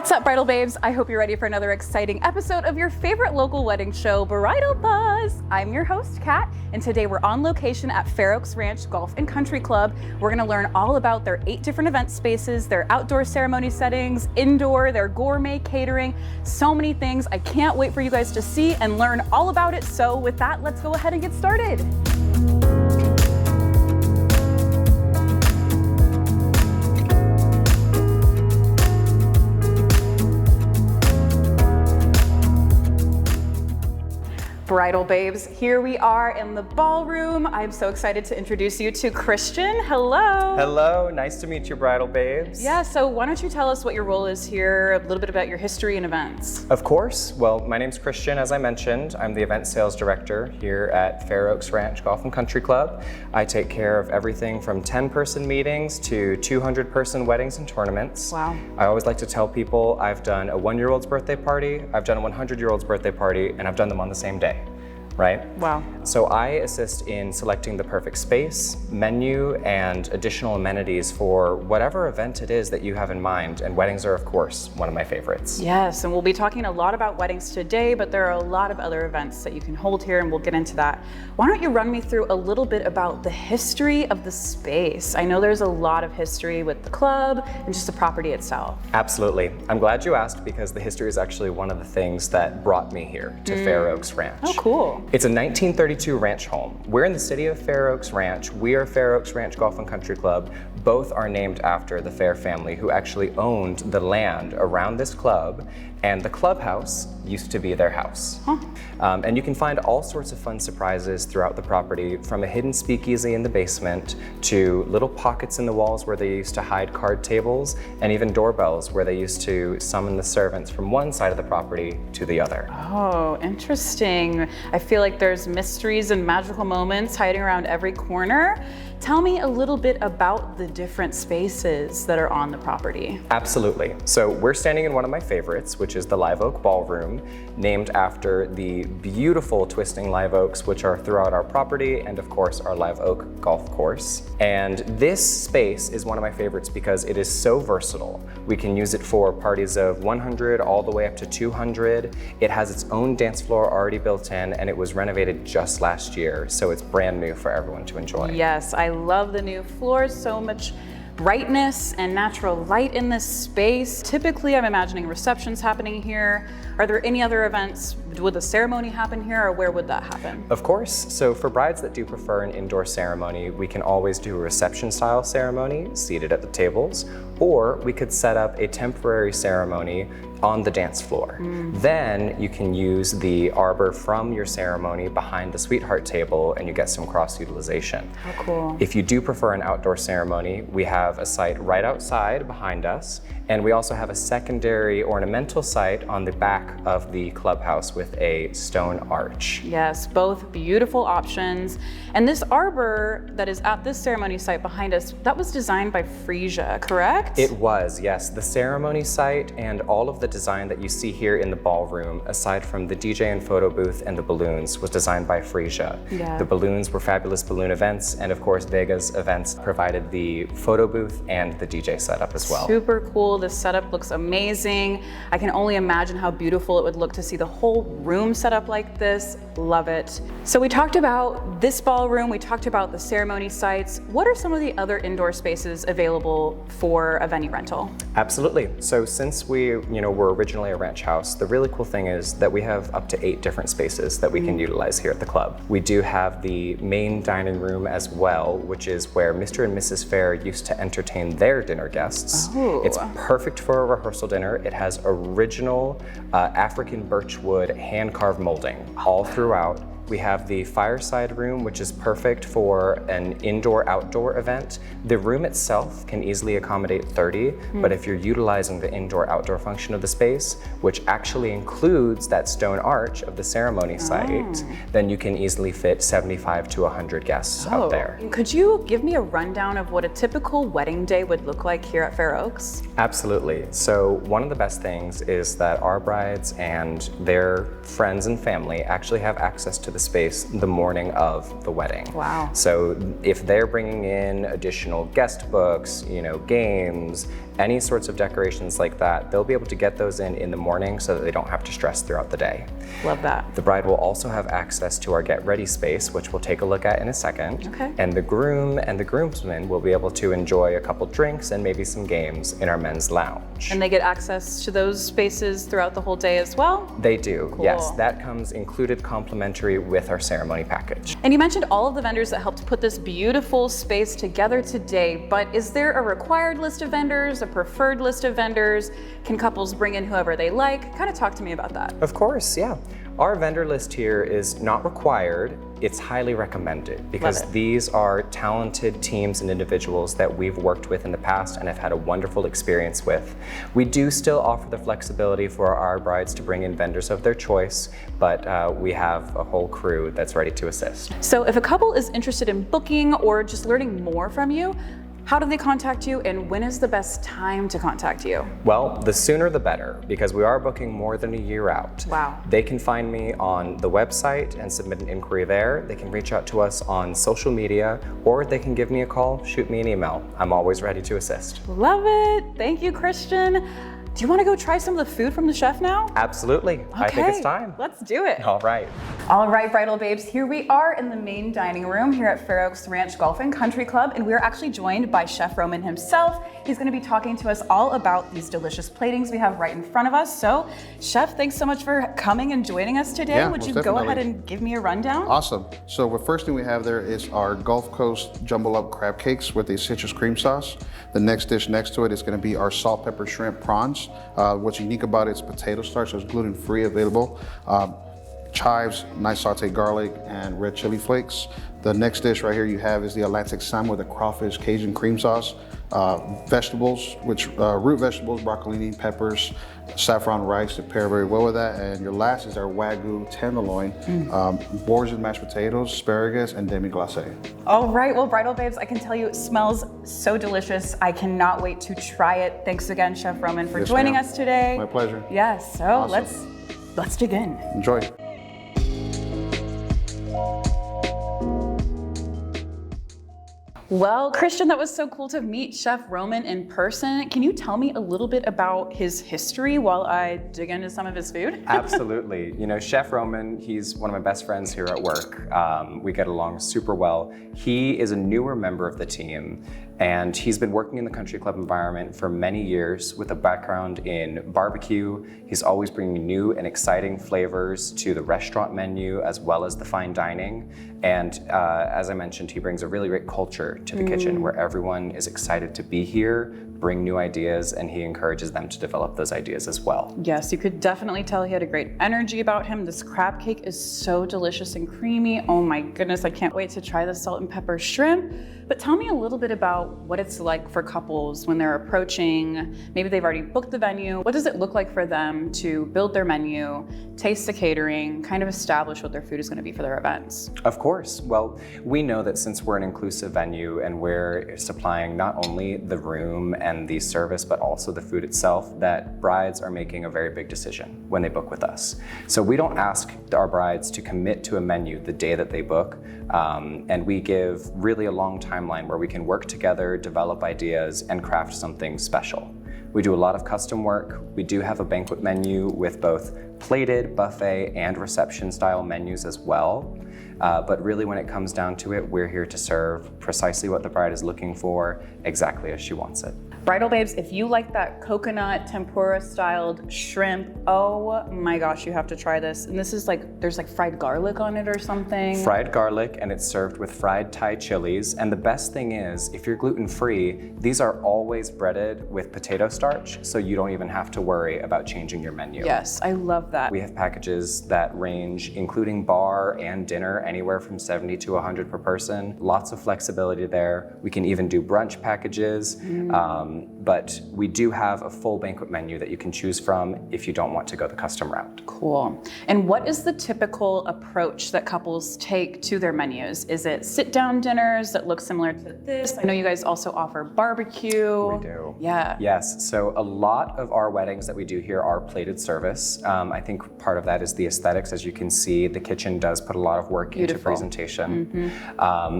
What's up, Bridal Babes? I hope you're ready for another exciting episode of your favorite local wedding show, Bridal Buzz. I'm your host, Kat, and today we're on location at Fair Oaks Ranch Golf and Country Club. We're gonna learn all about their 8 different event spaces, their outdoor ceremony settings, indoor, their gourmet catering, so many things. I can't wait for you guys to see and learn all about it. So with that, let's go ahead and get started. Bridal Babes, here we are in the ballroom. I'm so excited to introduce you to Christian. Hello. Hello, nice to meet you, Bridal Babes. Yeah, so why don't you tell us what your role is here, a little bit about your history and events. Of course. Well, my name's Christian, as I mentioned. I'm the event sales director here at Fair Oaks Ranch Golf and Country Club. I take care of everything from 10-person meetings to 200-person weddings and tournaments. Wow. I always like to tell people I've done a 1-year-old's birthday party, I've done a 100-year-old's birthday party, and I've done them on the same day. Right? Wow. So I assist in selecting the perfect space, menu, and additional amenities for whatever event it is that you have in mind. And weddings are, of course, one of my favorites. Yes, and we'll be talking a lot about weddings today, but there are a lot of other events that you can hold here, and we'll get into that. Why don't you run me through a little bit about the history of the space? I know there's a lot of history with the club and just the property itself. Absolutely. I'm glad you asked, because the history is actually one of the things that brought me here to Fair Oaks Ranch. Oh, cool. It's a 1932 ranch home. We're in the city of Fair Oaks Ranch. We are Fair Oaks Ranch Golf and Country Club. Both are named after the Fair family, who actually owned the land around this club, and the clubhouse used to be their house. Huh. And you can find all sorts of fun surprises throughout the property, from a hidden speakeasy in the basement to little pockets in the walls where they used to hide card tables, and even doorbells where they used to summon the servants from one side of the property to the other. Oh, interesting. I feel like there's mysteries and magical moments hiding around every corner. Tell me a little bit about the different spaces that are on the property. Absolutely. So we're standing in one of my favorites, which is the Live Oak Ballroom, named after the beautiful twisting live oaks which are throughout our property, and of course our Live Oak golf course. And this space is one of my favorites because it is so versatile. We can use it for parties of 100 all the way up to 200. It has its own dance floor already built in, and it was renovated just last year, so it's brand new for everyone to enjoy. Yes, I love the new floors, so much brightness and natural light in this space. Typically, I'm imagining receptions happening here. Are there any other events? Would the ceremony happen here, or where would that happen? Of course. So for brides that do prefer an indoor ceremony, we can always do a reception-style ceremony seated at the tables, or we could set up a temporary ceremony on the dance floor. Then you can use the arbor from your ceremony behind the sweetheart table, and you get some cross-utilization. How cool. If you do prefer an outdoor ceremony, we have a site right outside behind us, and we also have a secondary ornamental site on the back of the clubhouse with a stone arch. Yes, both beautiful options. And this arbor that is at this ceremony site behind us, that was designed by Frisia, correct? It was, yes. The ceremony site and all of the design that you see here in the ballroom, aside from the DJ and photo booth and the balloons, was designed by Frisia. Yeah. The balloons were Fabulous Balloon Events, and of course Vega's Events provided the photo booth and the DJ setup as well. Super cool. This setup looks amazing. I can only imagine how beautiful it would look to see the whole room set up like this. Love it. So we talked about this ballroom, we talked about the ceremony sites. What are some of the other indoor spaces available for a venue rental? Absolutely. So since we were originally a ranch house, the really cool thing is that we have up to 8 different spaces that we can utilize here at the club. We do have the main dining room as well, which is where Mr. and Mrs. Fair used to entertain their dinner guests. Oh. It's perfect for a rehearsal dinner. It has original African birchwood hand-carved molding all throughout. We have the fireside room, which is perfect for an indoor-outdoor event. The room itself can easily accommodate 30, but if you're utilizing the indoor-outdoor function of the space, which actually includes that stone arch of the ceremony site, then you can easily fit 75 to 100 guests out there. Could you give me a rundown of what a typical wedding day would look like here at Fair Oaks? Absolutely. So one of the best things is that our brides and their friends and family actually have access to the space the morning of the wedding. Wow. So if they're bringing in additional guest books, games, any sorts of decorations like that, they'll be able to get those in the morning so that they don't have to stress throughout the day. Love that. The bride will also have access to our get ready space, which we'll take a look at in a second. Okay. And the groom and the groomsmen will be able to enjoy a couple drinks and maybe some games in our men's lounge. And they get access to those spaces throughout the whole day as well? They do, Cool. yes. That comes included complimentary with our ceremony package. And you mentioned all of the vendors that helped put this beautiful space together today, but is there a required list of vendors, a preferred list of vendors? Can couples bring in whoever they like? Kind of talk to me about that. Of course, yeah. Our vendor list here is not required, it's highly recommended because these are talented teams and individuals that we've worked with in the past and have had a wonderful experience with. We do still offer the flexibility for our brides to bring in vendors of their choice, but we have a whole crew that's ready to assist. So if a couple is interested in booking or just learning more from you, how do they contact you, and when is the best time to contact you? Well, the sooner the better, because we are booking more than a year out. Wow. They can find me on the website and submit an inquiry there. They can reach out to us on social media, or they can give me a call, shoot me an email. I'm always ready to assist. Love it. Thank you, Christian. Do you want to go try some of the food from the chef now? Absolutely. I think it's time. Let's do it. All right. All right, bridal babes, here we are in the main dining room here at Fair Oaks Ranch Golf and Country Club, and we're actually joined by Chef Roman himself. He's going to be talking to us all about these delicious platings we have right in front of us. So, Chef, thanks so much for coming and joining us today. Yeah, Would most you go definitely. ahead and give me a rundown? Awesome. So the first thing we have there is our Gulf Coast Jumble Up Crab Cakes with a citrus cream sauce. The next dish next to it is going to be our salt pepper shrimp prawns. What's unique about it is potato starch, so it's gluten-free available. Chives, nice sauteed garlic, and red chili flakes. The next dish right here you have is the Atlantic salmon with a crawfish Cajun cream sauce. Vegetables, which root vegetables, broccolini, peppers, saffron rice to pair very well with that. And your last is our Wagyu tenderloin, boars and mashed potatoes, asparagus, and demi-glace. All right, well, bridal babes, I can tell you it smells so delicious. I cannot wait to try it. Thanks again, Chef Roman, for Yes, joining ma'am. us today. My pleasure. Yes, so Awesome. let's dig in. Enjoy. Well, Christian, that was so cool to meet Chef Roman in person. Can you tell me a little bit about his history while I dig into some of his food? Absolutely. Chef Roman, he's one of my best friends here at work. We get along super well. He is a newer member of the team, and he's been working in the country club environment for many years with a background in barbecue. He's always bringing new and exciting flavors to the restaurant menu as well as the fine dining. And as I mentioned, he brings a really great culture to the kitchen where everyone is excited to be here, bring new ideas, and he encourages them to develop those ideas as well. Yes, you could definitely tell he had a great energy about him. This crab cake is so delicious and creamy. Oh my goodness, I can't wait to try the salt and pepper shrimp. But tell me a little bit about what it's like for couples when they're approaching, maybe they've already booked the venue. What does it look like for them to build their menu, taste the catering, kind of establish what their food is going to be for their events? Of course. Well, we know that since we're an inclusive venue and we're supplying not only the room and the service, but also the food itself, that brides are making a very big decision when they book with us. So we don't ask our brides to commit to a menu the day that they book, and we give really a long timeline where we can work together, develop ideas, and craft something special. We do a lot of custom work. We do have a banquet menu with both plated, buffet, and reception style menus as well. But really when it comes down to it, we're here to serve precisely what the bride is looking for, exactly as she wants it. Bridal babes, if you like that coconut tempura styled shrimp, oh my gosh, you have to try this. And this is there's fried garlic on it or something. Fried garlic, and it's served with fried Thai chilies. And the best thing is, if you're gluten-free, these are always breaded with potato starch, so you don't even have to worry about changing your menu. Yes, I love that. We have packages that range, including bar and dinner anywhere from 70 to 100 per person. Lots of flexibility there. We can even do brunch packages, but we do have a full banquet menu that you can choose from if you don't want to go the custom route. Cool. And what is the typical approach that couples take to their menus? Is it sit-down dinners that look similar to this? I know you guys also offer barbecue. We do. Yeah. Yes, so a lot of our weddings that we do here are plated service. I think part of that is the aesthetics. As you can see, the kitchen does put a lot of work into presentation.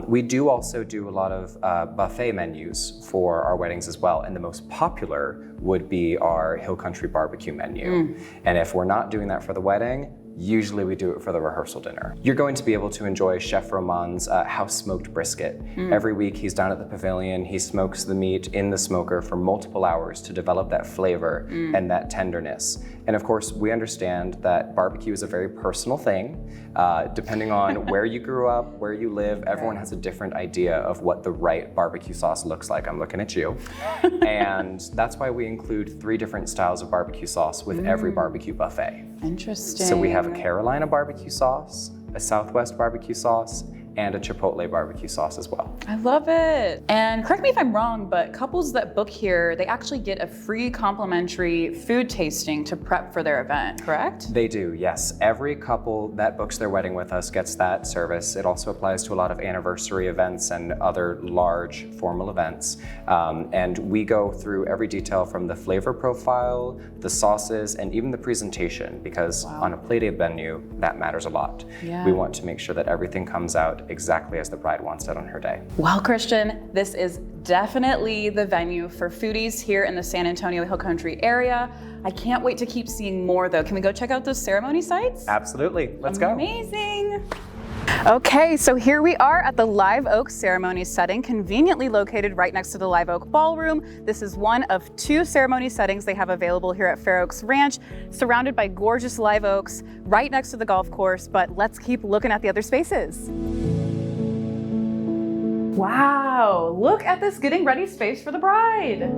We do also do a lot of buffet menus for our weddings as well, and the most popular would be our Hill Country barbecue menu. And if we're not doing that for the wedding, usually we do it for the rehearsal dinner. You're going to be able to enjoy Chef Roman's house smoked brisket. Every week he's down at the pavilion, he smokes the meat in the smoker for multiple hours to develop that flavor and that tenderness. And of course, we understand that barbecue is a very personal thing. Depending on where you grew up, where you live, everyone has a different idea of what the right barbecue sauce looks like. I'm looking at you. And that's why we include 3 different styles of barbecue sauce with every barbecue buffet. Interesting. So we have a Carolina barbecue sauce, a Southwest barbecue sauce, and a Chipotle barbecue sauce as well. I love it. And correct me if I'm wrong, but couples that book here, they actually get a free complimentary food tasting to prep for their event, correct? They do, yes. Every couple that books their wedding with us gets that service. It also applies to a lot of anniversary events and other large formal events. And we go through every detail from the flavor profile, the sauces, and even the presentation, because on a plated menu, that matters a lot. Yeah. We want to make sure that everything comes out exactly as the bride wants it on her day. Well, Christian, this is definitely the venue for foodies here in the San Antonio Hill Country area. I can't wait to keep seeing more though. Can we go check out those ceremony sites? Absolutely, let's go. Amazing. Okay, so here we are at the Live Oak ceremony setting, conveniently located right next to the Live Oak Ballroom. This is one of 2 ceremony settings they have available here at Fair Oaks Ranch, surrounded by gorgeous live oaks right next to the golf course, but let's keep looking at the other spaces. Wow, look at this getting ready space for the bride.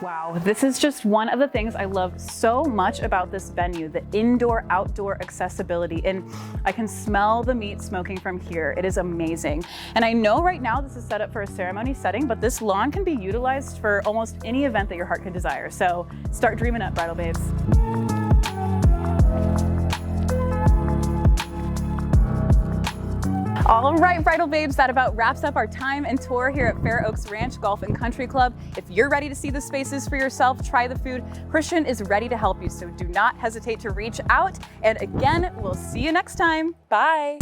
Wow, this is just one of the things I love so much about this venue, the indoor-outdoor accessibility, and I can smell the meat smoking from here. It is amazing. And I know right now this is set up for a ceremony setting, but this lawn can be utilized for almost any event that your heart could desire. So start dreaming up, bridal babes. All right, bridal babes, that about wraps up our time and tour here at Fair Oaks Ranch Golf and Country Club. If you're ready to see the spaces for yourself, try the food, Christian is ready to help you, so do not hesitate to reach out. And again, we'll see you next time. Bye.